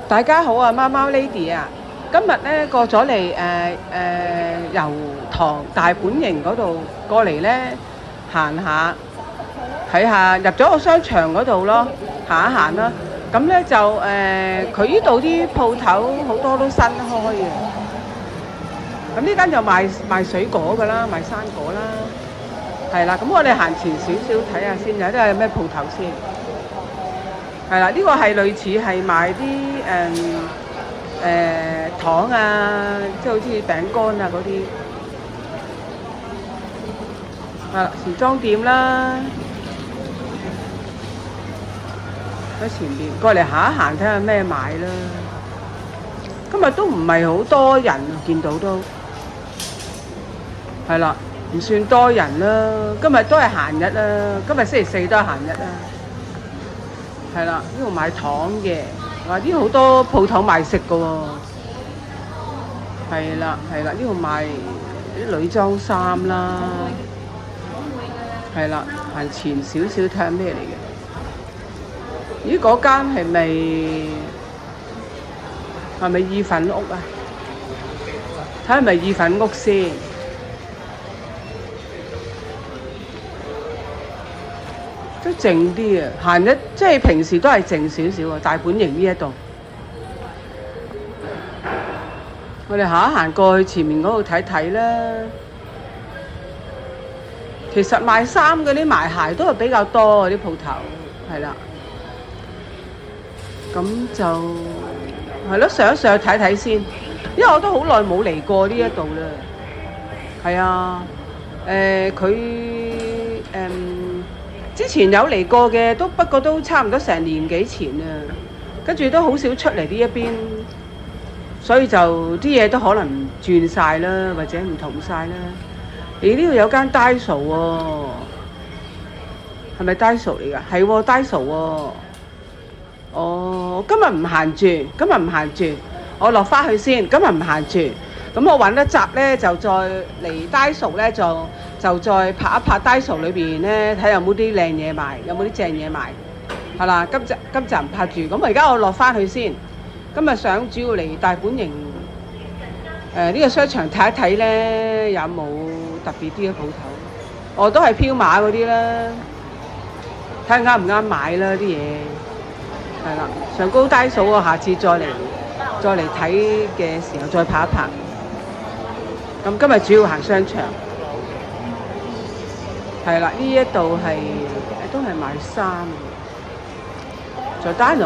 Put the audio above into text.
大家好啊，貓貓 Lady 啊，今日咧過咗嚟油塘大本營嗰度過嚟咧行下睇下，入咗個商場嗰度咯，行一行啦。咁咧就佢呢度啲鋪頭好多都新開嘅。咁呢間就賣水果噶啦，賣生果啦，係啦。咁我哋行前少少睇下先，有啲有咩鋪頭先。係啦，呢個係類似係賣啲糖啊，即係好似餅乾啊嗰啲。係啦，時裝店啦，喺前面過嚟行一行睇下咩買啦。今日都唔係好多人，見到都係啦，唔算多人啦。今日都係閒日啦，今日星期四都係閒日啦。係啦，呢度賣糖嘅，哇！呢度好多鋪頭賣食嘅喎。係啦，呢度賣啲女裝衫啦。係啦，行前少少睇下咩嚟嘅。咦，嗰間係咪意粉屋啊？睇下係咪意粉屋先。都靜啲啊，行一即係平時都係靜少少啊。大本營呢一度，我哋行一行過去前面嗰度睇睇啦。其實賣衫嗰啲賣鞋都係比較多嗰啲鋪頭，係啦。咁就係咯，上一上去睇睇先，因為我都好耐冇嚟過呢一度啦。係啊，之前有嚟過嘅，不過都差唔多成年幾前啊。跟住都好少出嚟呢一邊，所以就啲嘢都可能轉晒啦，或者唔同晒啦。呢度有間 Daiso 喎，係咪 Daiso 嚟㗎？係喎，Daiso 喎。哦，今日唔行住，我落返去先。今日唔行住，咁我揾一集咧，就再嚟 Daiso 咧，就再拍一拍 Daiso 裏邊咧，睇有冇啲靚嘢賣，有冇啲正嘢賣。係啦，今集唔拍住，咁而家我落返去先。今日想主要嚟大本營呢個商場睇一睇咧，有冇特別啲嘅鋪頭？我都係飄馬嗰啲啦，睇下啱唔啱買啦啲嘢。係啦，上高低數我下次再嚟睇嘅時候再拍一拍。咁今日主要行商場，係啦，呢一度係都係賣衫，在Dino。